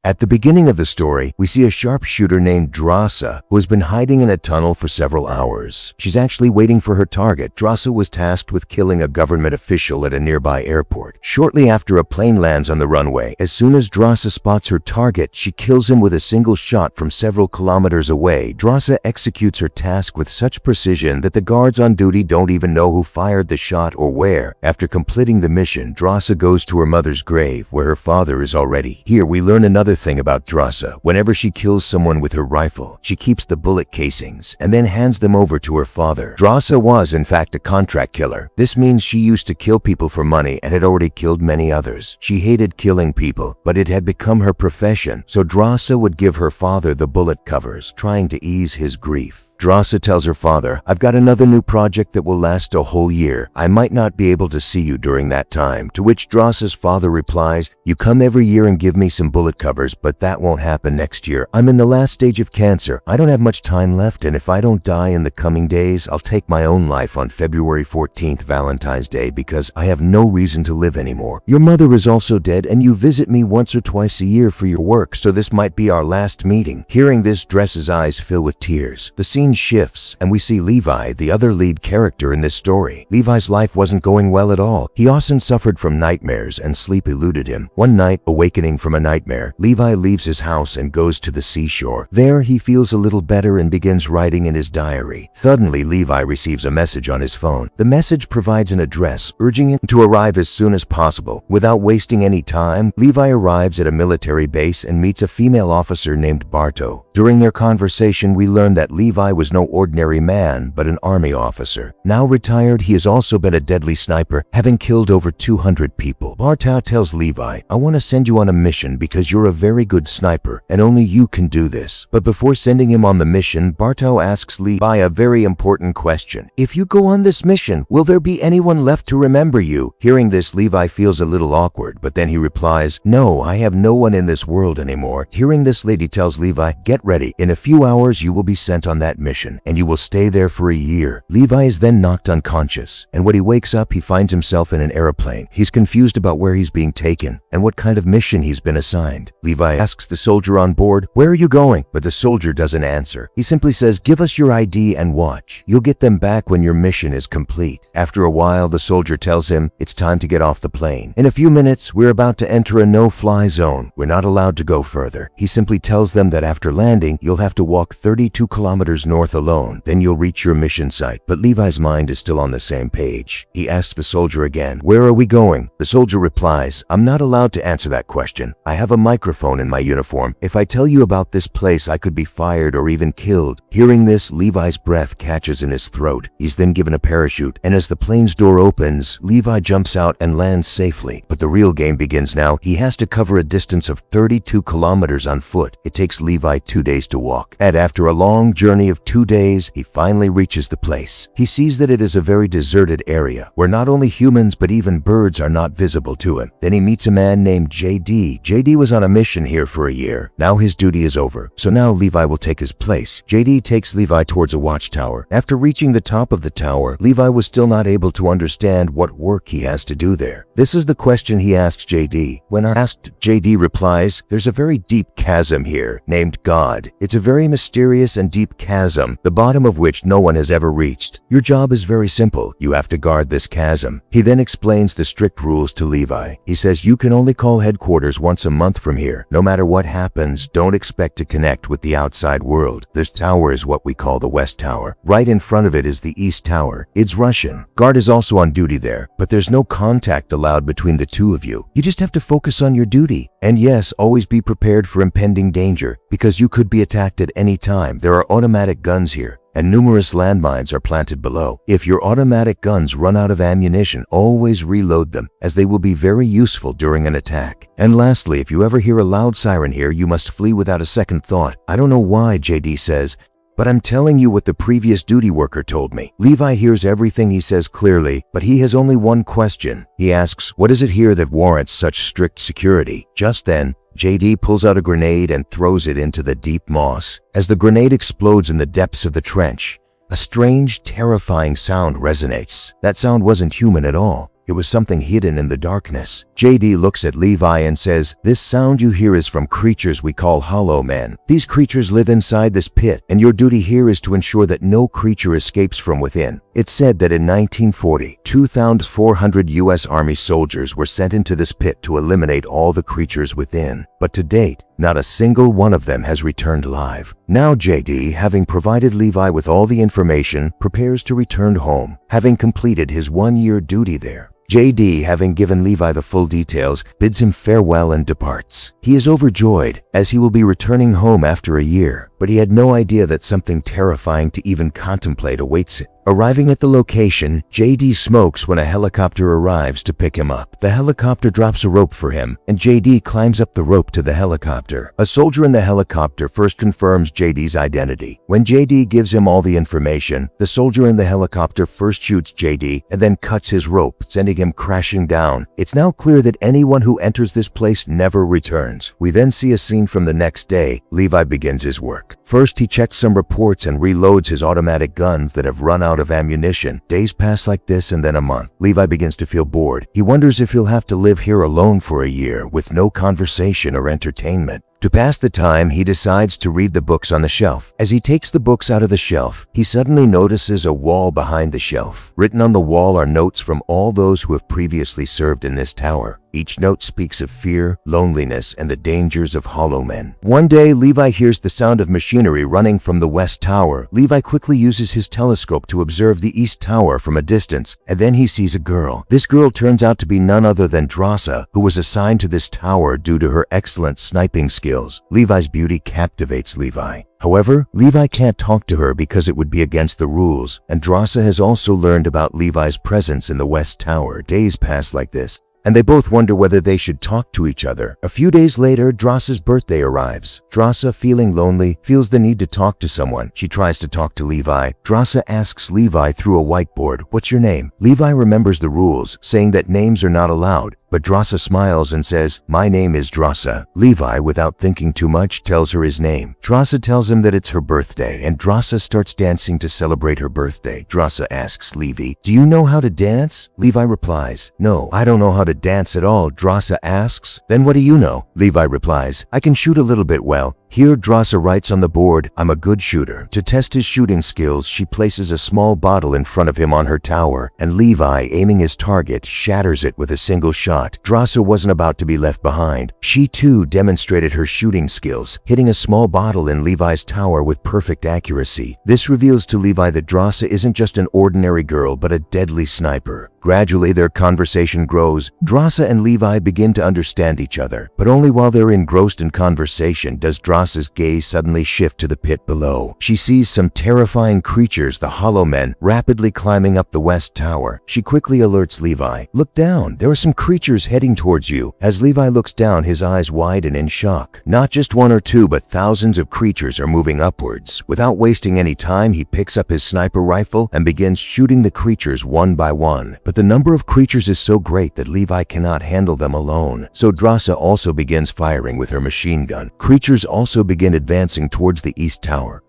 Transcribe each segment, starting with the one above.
At the beginning of the story, we see a sharpshooter named Drasa who has been hiding in a tunnel for several hours. She's actually waiting for her target. Drasa was tasked with killing a government official at a nearby airport. Shortly after a plane lands on the runway, as soon as Drasa spots her target, she kills him with a single shot from several kilometers away. Drasa executes her task with such precision that the guards on duty don't even know who fired the shot or where. After completing the mission, Drasa goes to her mother's grave, where her father is already. Here we learn another thing about Drasa. Whenever she kills someone with her rifle, she keeps the bullet casings and then hands them over to her father. Drasa was in fact a contract killer. This means she used to kill people for money and had already killed many others. She hated killing people, but it had become her profession, so Drasa would give her father the bullet covers, trying to ease his grief. Drasa tells her father, "I've got another new project that will last a whole year. I might not be able to see you during that time." To which Drasa's father replies, "You come every year and give me some bullet covers, but that won't happen next year. I'm in the last stage of cancer. I don't have much time left, and if I don't die in the coming days, I'll take my own life on February 14th, Valentine's Day, because I have no reason to live anymore. Your mother is also dead, and you visit me once or twice a year for your work, so this might be our last meeting." Hearing this, Drasa's eyes fill with tears. The scene shifts, and we see Levi, the other lead character in this story. Levi's life wasn't going well at all. He often suffered from nightmares, and sleep eluded him. One night, awakening from a nightmare, Levi leaves his house and goes to the seashore. There, he feels a little better and begins writing in his diary. Suddenly, Levi receives a message on his phone. The message provides an address, urging him to arrive as soon as possible. Without wasting any time, Levi arrives at a military base and meets a female officer named Barto. During their conversation, we learn that Levi was no ordinary man, but an army officer. Now retired, he has also been a deadly sniper, having killed over 200 people. Barto tells Levi, "I want to send you on a mission because you're a very good sniper, and only you can do this." But before sending him on the mission, Barto asks Levi a very important question. "If you go on this mission, will there be anyone left to remember you?" Hearing this, Levi feels a little awkward, but then he replies, "No, I have no one in this world anymore." Hearing this, lady tells Levi, "Get ready. In a few hours, you will be sent on that mission, and you will stay there for a year." Levi is then knocked unconscious, and when he wakes up, he finds himself in an airplane. He's confused about where he's being taken and what kind of mission he's been assigned. Levi asks the soldier on board, "Where are you going?" But the soldier doesn't answer. He simply says, "Give us your ID and watch. You'll get them back when your mission is complete." After a while, the soldier tells him it's time to get off the plane. "In a few minutes, we're about to enter a no-fly zone. We're not allowed to go further." He simply tells them that after landing, you'll have to walk 32 kilometers north alone. Then you'll reach your mission site. But Levi's mind is still on the same page. He asks the soldier again, "Where are we going?" The soldier replies, "I'm not allowed to answer that question. I have a microphone in my uniform. If I tell you about this place, I could be fired or even killed." Hearing this, Levi's breath catches in his throat. He's then given a parachute, and as the plane's door opens, Levi jumps out and lands safely. But the real game begins now. He has to cover a distance of 32 kilometers on foot. It takes Levi 2 days to walk. And after a long journey of 2 days, he finally reaches the place. He sees that it is a very deserted area, where not only humans but even birds are not visible to him. Then he meets a man named JD. JD was on a mission here for a year. Now his duty is over, so now Levi will take his place. JD takes Levi towards a watchtower. After reaching the top of the tower, Levi was still not able to understand what work he has to do there. This is the question he asks JD. When asked, JD replies, "There's a very deep chasm here, named God. It's a very mysterious and deep chasm, the bottom of which no one has ever reached. Your job is very simple. You have to guard this chasm." He then explains the strict rules to Levi. He says, "You can only call headquarters once a month from here. No matter what happens, don't expect to connect with the outside world. This tower is what we call the West Tower. Right in front of it is the East Tower. It's Russian. Guard is also on duty there, but there's no contact allowed between the two of you. You just have to focus on your duty. And yes, always be prepared for impending danger, because you could be attacked at any time. There are automatic guns here, and numerous landmines are planted below. If your automatic guns run out of ammunition, always reload them, as they will be very useful during an attack. And lastly, if you ever hear a loud siren here, you must flee without a second thought." I don't know why, JD says, "but I'm telling you what the previous duty worker told me." Levi hears everything he says clearly, but he has only one question. He asks, "What is it here that warrants such strict security?" Just then, JD pulls out a grenade and throws it into the deep moss. As the grenade explodes in the depths of the trench, a strange, terrifying sound resonates. That sound wasn't human at all. It was something hidden in the darkness. JD looks at Levi and says, "This sound you hear is from creatures we call hollow men. These creatures live inside this pit, and your duty here is to ensure that no creature escapes from within." It's said that in 1940, 2,400 U.S. Army soldiers were sent into this pit to eliminate all the creatures within. But to date, not a single one of them has returned alive. Now JD, having provided Levi with all the information, prepares to return home, having completed his one-year duty there. JD, having given Levi the full details, bids him farewell and departs. He is overjoyed, as he will be returning home after a year, but he had no idea that something terrifying to even contemplate awaits it. Arriving at the location, JD smokes when a helicopter arrives to pick him up. The helicopter drops a rope for him, and JD climbs up the rope to the helicopter. A soldier in the helicopter first confirms JD's identity. When JD gives him all the information, the soldier in the helicopter first shoots JD and then cuts his rope, sending him crashing down. It's now clear that anyone who enters this place never returns. We then see a scene from the next day. Levi begins his work. First, he checks some reports and reloads his automatic guns that have run out of ammunition. Days pass like this, and then a month. Levi begins to feel bored. He wonders if he'll have to live here alone for a year with no conversation or entertainment. To pass the time, he decides to read the books on the shelf. As he takes the books out of the shelf, he suddenly notices a wall behind the shelf. Written on the wall are notes from all those who have previously served in this tower. Each note speaks of fear, loneliness, and the dangers of hollow men. One day, Levi hears the sound of machinery running from the west tower. Levi quickly uses his telescope to observe the east tower from a distance, and then he sees a girl. This girl turns out to be none other than Drasa, who was assigned to this tower due to her excellent sniping skills. Levi's beauty captivates Levi. However, Levi can't talk to her because it would be against the rules, and Drasa has also learned about Levi's presence in the west tower. Days pass like this, and they both wonder whether they should talk to each other. A few days later, Drasa's birthday arrives. Drasa, feeling lonely, feels the need to talk to someone. She tries to talk to Levi. Drasa asks Levi through a whiteboard, "What's your name?" Levi remembers the rules, saying that names are not allowed. But Drasa smiles and says, "My name is Drasa." Levi, without thinking too much, tells her his name. Drasa tells him that it's her birthday, and Drasa starts dancing to celebrate her birthday. Drasa asks Levi, "Do you know how to dance?" Levi replies, "No, I don't know how to dance at all." Drasa asks, "Then what do you know?" Levi replies, "I can shoot a little bit well." Here, Drasa writes on the board, "I'm a good shooter." To test his shooting skills, she places a small bottle in front of him on her tower, and Levi, aiming his target, shatters it with a single shot. Drasa wasn't about to be left behind. She too demonstrated her shooting skills, hitting a small bottle in Levi's tower with perfect accuracy. This reveals to Levi that Drasa isn't just an ordinary girl, but a deadly sniper. Gradually, their conversation grows. Drasa and Levi begin to understand each other, but only while they're engrossed in conversation does Drasa's gaze suddenly shift to the pit below. She sees some terrifying creatures, the hollow men, rapidly climbing up the west tower. She quickly alerts Levi, "Look down, there are some creatures heading towards you." As Levi looks down, his eyes widen in shock. Not just one or two, but thousands of creatures are moving upwards. Without wasting any time, he picks up his sniper rifle and begins shooting the creatures one by one. But the number of creatures is so great that Levi cannot handle them alone. So Drasa also begins firing with her machine gun. Creatures also begin advancing towards the east tower.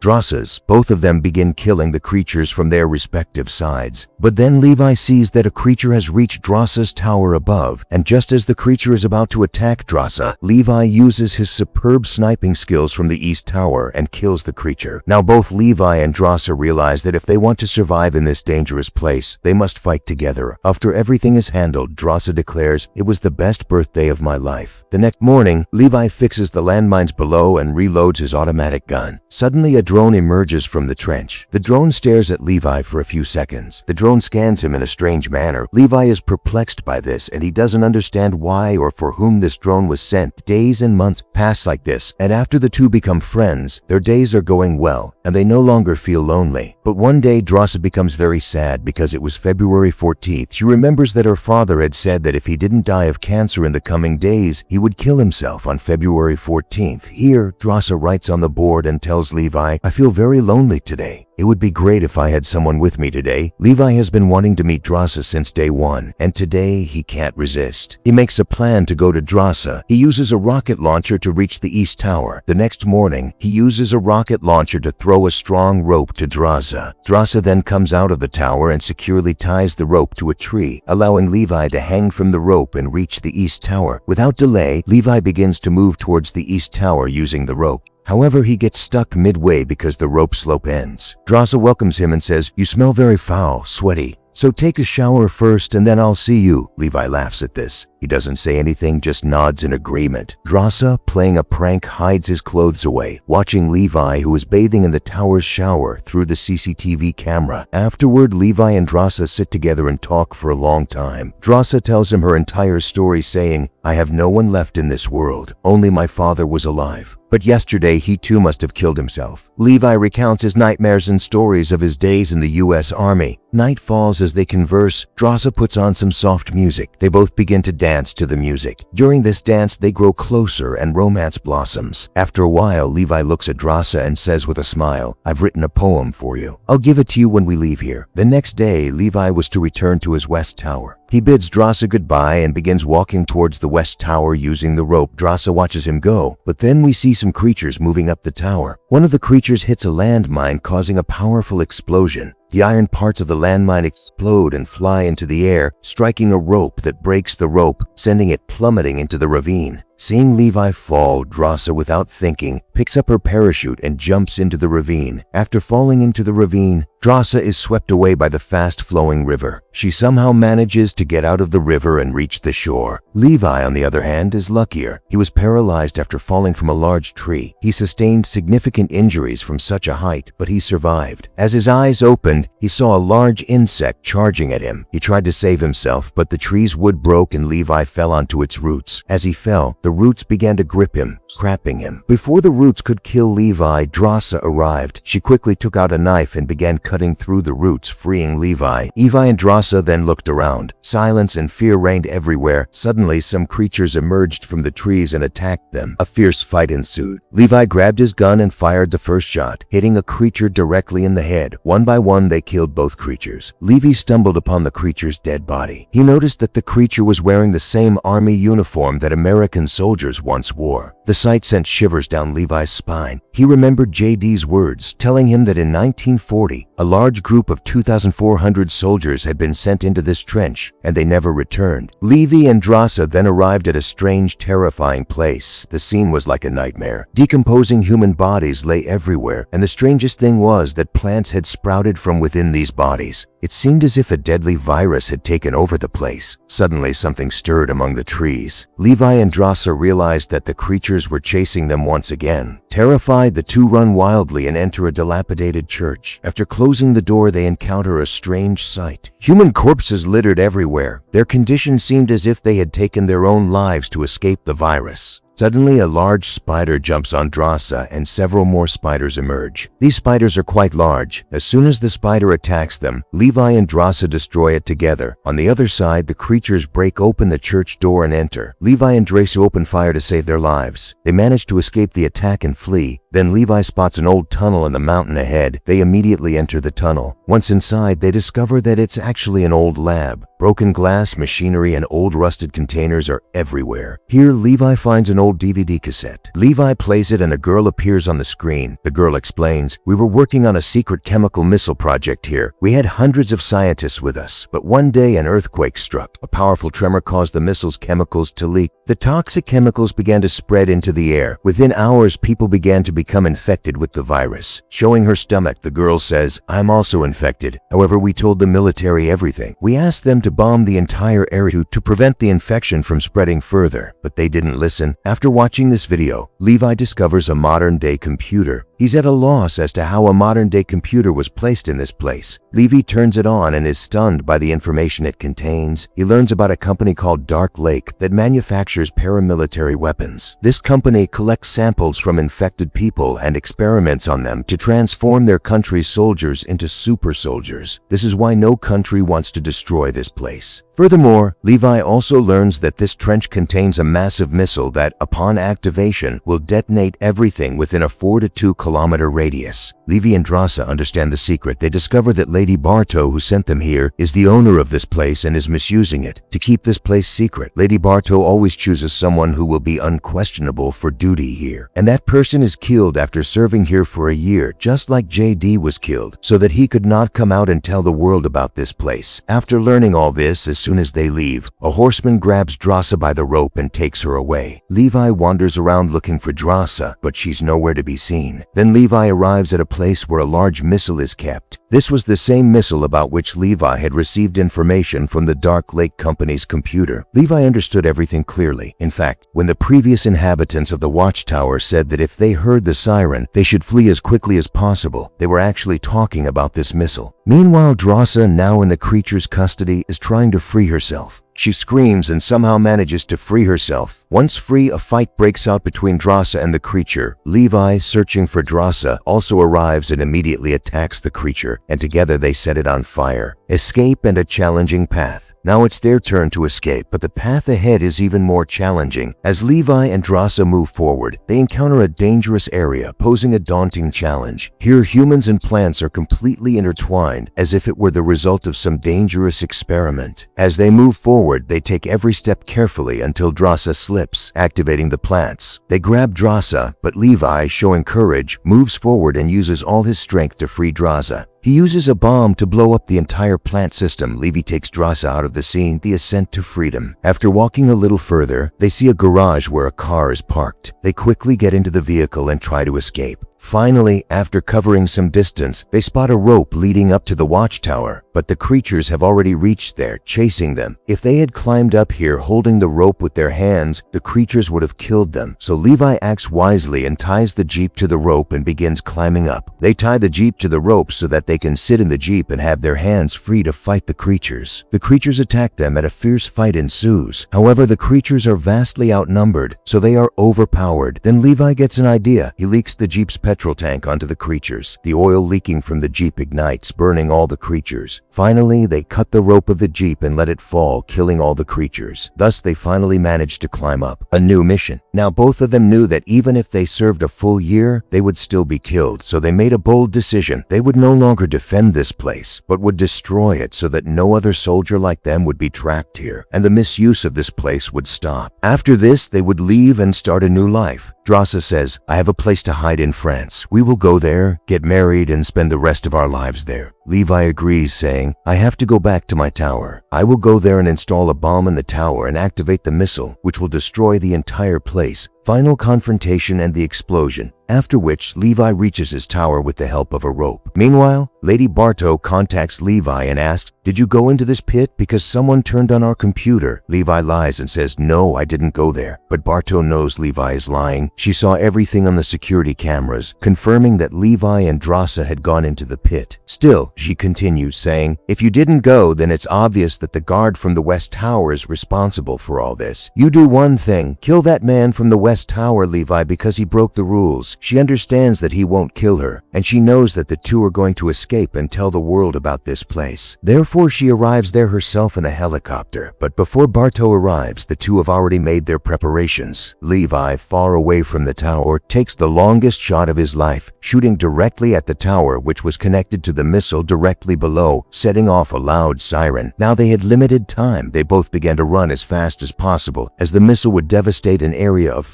Both of them begin killing the creatures from their respective sides. But then Levi sees that a creature has reached Drasa's tower above, and just as the creature is about to attack Drasa, Levi uses his superb sniping skills from the east tower and kills the creature. Now both Levi and Drasa realize that if they want to survive in this dangerous place, they must fight together. After everything is handled, Drasa declares, "It was the best birthday of my life." The next morning, Levi fixes the landmines below and reloads his automatic gun. Suddenly, a drone emerges from the trench. The drone stares at Levi for a few seconds. The drone scans him in a strange manner. Levi is perplexed by this, and he doesn't understand why or for whom this drone was sent. Days and months pass like this, and after the two become friends, their days are going well, and they no longer feel lonely. But one day, Drasa becomes very sad because it was February 14th. She remembers that her father had said that if he didn't die of cancer in the coming days, he would kill himself on February 14th. Here, Drasa writes on the board and tells Levi, "I feel very lonely today." "It would be great if I had someone with me today. Levi has been wanting to meet Drasa since day one, and today he can't resist." He makes a plan to go to Drasa. He uses a rocket launcher to reach the East Tower. The next morning, he uses a rocket launcher to throw a strong rope to Drasa. Drasa then comes out of the tower and securely ties the rope to a tree, allowing Levi to hang from the rope and reach the East Tower. Without delay, Levi begins to move towards the East Tower using the rope. However, he gets stuck midway because the rope slope ends. Drasa welcomes him and says, "You smell very foul, sweaty. So take a shower first and then I'll see you." Levi laughs at this. He doesn't say anything, just nods in agreement. Drasa, playing a prank, hides his clothes away, watching Levi, who is bathing in the tower's shower, through the CCTV camera. Afterward, Levi and Drasa sit together and talk for a long time. Drasa tells him her entire story, saying, "I have no one left in this world. Only my father was alive. But yesterday he too must have killed himself." Levi recounts his nightmares and stories of his days in the US Army. Night falls as they converse. Drasa puts on some soft music. They both begin to dance to the music. During this dance, they grow closer and romance blossoms. After a while, Levi looks at Drasa and says with a smile, "I've written a poem for you. I'll give it to you when we leave here." The next day, Levi was to return to his West Tower. He bids Drasa goodbye and begins walking towards the West Tower using the rope. Drasa watches him go, but then we see some creatures moving up the tower. One of the creatures hits a landmine, causing a powerful explosion. The iron parts of the landmine explode and fly into the air, striking a rope that breaks the rope, sending it plummeting into the ravine. Seeing Levi fall, Drasa, without thinking, picks up her parachute and jumps into the ravine. After falling into the ravine, Drasa is swept away by the fast-flowing river. She somehow manages to get out of the river and reach the shore. Levi, on the other hand, is luckier. He was paralyzed after falling from a large tree. He sustained significant injuries from such a height, but he survived. As his eyes opened, he saw a large insect charging at him. He tried to save himself, but the tree's wood broke and Levi fell onto its roots. As he fell, the roots began to grip him, trapping him. Before the roots could kill Levi, Drasa arrived. She quickly took out a knife and began cutting through the roots, freeing Levi. Levi and Drasa then looked around. Silence and fear reigned everywhere. Suddenly, some creatures emerged from the trees and attacked them. A fierce fight ensued. Levi grabbed his gun and fired the first shot, hitting a creature directly in the head. One by one, they killed both creatures. Levi stumbled upon the creature's dead body. He noticed that the creature was wearing the same army uniform that American soldiers once wore. The sight sent shivers down Levi's spine. He remembered JD's words, telling him that in 1940, a large group of 2,400 soldiers had been sent into this trench, and they never returned. Levi and Drasa then arrived at a strange, terrifying place. The scene was like a nightmare. Decomposing human bodies lay everywhere, and the strangest thing was that plants had sprouted from within these bodies. It seemed as if a deadly virus had taken over the place. Suddenly, something stirred among the trees. Levi and Drasa realized that the creatures were chasing them once again. Terrified, the two run wildly and enter a dilapidated church. After closing the door, they encounter a strange sight. Human corpses littered everywhere. Their condition seemed as if they had taken their own lives to escape the virus. Suddenly, a large spider jumps on Drasa and several more spiders emerge. These spiders are quite large. As soon as the spider attacks them, Levi and Drasa destroy it together. On the other side, the creatures break open the church door and enter. Levi and Drasa open fire to save their lives. They manage to escape the attack and flee. Then Levi spots an old tunnel in the mountain ahead. They immediately enter the tunnel. Once inside, they discover that it's actually an old lab. Broken glass, machinery, and old rusted containers are everywhere. Here, Levi finds an old DVD cassette. Levi plays it and a girl appears on the screen. The girl explains, "We were working on a secret chemical missile project here. We had hundreds of scientists with us, but one day an earthquake struck. A powerful tremor caused the missile's chemicals to leak. The toxic chemicals began to spread into the air. Within hours, people began to become infected with the virus." Showing her stomach, the girl says, "I'm also infected. However, we told the military everything. We asked them to bomb the entire area to prevent the infection from spreading further, but they didn't listen." After watching this video, Levi discovers a modern-day computer. He's at a loss as to how a modern-day computer was placed in this place. Levi turns it on and is stunned by the information it contains. He learns about a company called Dark Lake that manufactures paramilitary weapons. This company collects samples from infected people and experiments on them to transform their country's soldiers into super soldiers. This is why no country wants to destroy this place. Furthermore, Levi also learns that this trench contains a massive missile that, upon activation, will detonate everything within a 4 to 2 kilometer radius. Levi and Drasa understand the secret. They discover that Lady Bartow, who sent them here, is the owner of this place and is misusing it. To keep this place secret, Lady Bartow always chooses someone who will be unquestionable for duty here. And that person is killed after serving here for a year, just like JD was killed, so that he could not come out and tell the world about this place. After learning all this, as soon as they leave, a horseman grabs Drasa by the rope and takes her away. Levi wanders around looking for Drasa, but she's nowhere to be seen. Then Levi arrives at a place where a large missile is kept. This was the same missile about which Levi had received information from the Dark Lake Company's computer. Levi understood everything clearly. In fact, when the previous inhabitants of the watchtower said that if they heard the siren, they should flee as quickly as possible, they were actually talking about this missile. Meanwhile, Drasa, now in the creature's custody, is trying to free herself. She screams and somehow manages to free herself. Once free, a fight breaks out between Drasa and the creature. Levi, searching for Drasa, also arrives and immediately attacks the creature, and together they set it on fire. Escape and a challenging path. Now it's their turn to escape, but the path ahead is even more challenging. As Levi and Drasa move forward, they encounter a dangerous area, posing a daunting challenge. Here, humans and plants are completely intertwined, as if it were the result of some dangerous experiment. As they move forward, they take every step carefully until Drasa slips, activating the plants. They grab Drasa, but Levi, showing courage, moves forward and uses all his strength to free Drasa. He uses a bomb to blow up the entire plant system. Levi takes Drasa out of the scene, the ascent to freedom. After walking a little further, they see a garage where a car is parked. They quickly get into the vehicle and try to escape. Finally, after covering some distance, they spot a rope leading up to the watchtower, but the creatures have already reached there, chasing them. If they had climbed up here holding the rope with their hands, the creatures would have killed them. So Levi acts wisely and ties the jeep to the rope and begins climbing up. They tie the jeep to the rope so that they can sit in the jeep and have their hands free to fight the creatures. The creatures attack them and a fierce fight ensues. However, the creatures are vastly outnumbered, so they are overpowered. Then Levi gets an idea. He leaks the jeep's petrol tank onto the creatures. The oil leaking from the jeep ignites, burning all the creatures. Finally, they cut the rope of the jeep and let it fall, killing all the creatures. Thus, they finally managed to climb up. A new mission. Now, both of them knew that even if they served a full year, they would still be killed, so they made a bold decision. They would no longer defend this place, but would destroy it so that no other soldier like them would be trapped here, and the misuse of this place would stop. After this, they would leave and start a new life. Drasa says, "I have a place to hide in France. We will go there, get married, and spend the rest of our lives there." Levi agrees, saying, "I have to go back to my tower. I will go there and install a bomb in the tower and activate the missile, which will destroy the entire place." Final confrontation and the explosion, after which Levi reaches his tower with the help of a rope. Meanwhile, Lady Bartow contacts Levi and asks, "Did you go into this pit because someone turned on our computer?" Levi lies and says, "No, I didn't go there." But Bartow knows Levi is lying. She saw everything on the security cameras, confirming that Levi and Drasa had gone into the pit. Still, she continues, saying, "If you didn't go, then it's obvious that the guard from the West Tower is responsible for all this. You do one thing, kill that man from the West Tower, Levi, because he broke the rules." She understands that he won't kill her, and she knows that the two are going to escape and tell the world about this place. Therefore, she arrives there herself in a helicopter. But before Bartow arrives, the two have already made their preparations. Levi, far away from the tower, takes the longest shot of his life, shooting directly at the tower, which was connected to the missile directly below, setting off a loud siren. Now they had limited time. They both began to run as fast as possible, as the missile would devastate an area of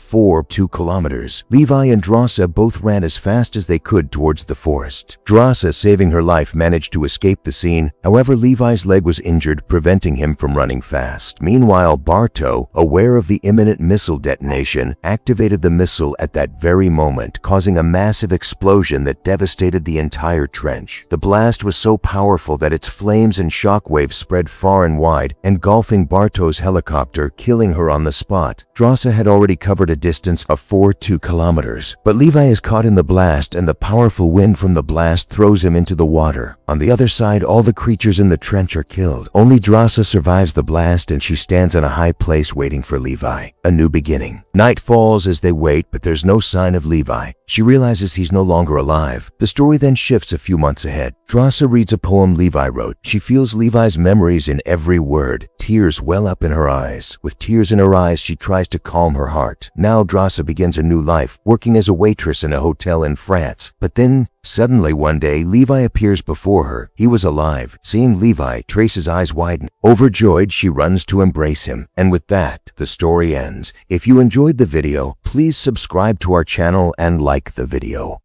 2 kilometers. Levi and Drasa both ran as fast as they could towards the forest. Drasa, saving her life, managed to escape the scene. However, Levi's leg was injured, preventing him from running fast. Meanwhile, Bartow, aware of the imminent missile detonation, activated the missile at that very moment, causing a massive explosion that devastated the entire trench. The blast was so powerful that its flames and shockwaves spread far and wide, engulfing Bartow's helicopter, killing her on the spot. Drasa had already covered a distance of 2 kilometers, but Levi is caught in the blast, and the powerful wind from the blast throws him into the water. On the other side, all the creatures in the trench are killed. Only Drasa survives the blast, and she stands on a high place waiting for Levi. A new beginning. Night falls as they wait, but there's no sign of Levi. She realizes he's no longer alive. The story then shifts a few months ahead. Drasa reads a poem Levi wrote. She feels Levi's memories in every word. Tears well up in her eyes. With tears in her eyes, she tries to calm her heart. Now Drasa begins a new life, working as a waitress in a hotel in France. But then, suddenly one day, Levi appears before her. He was alive. Seeing Levi, Trace's eyes widen. Overjoyed, she runs to embrace him. And with that, the story ends. If you enjoyed the video, please subscribe to our channel and like the video.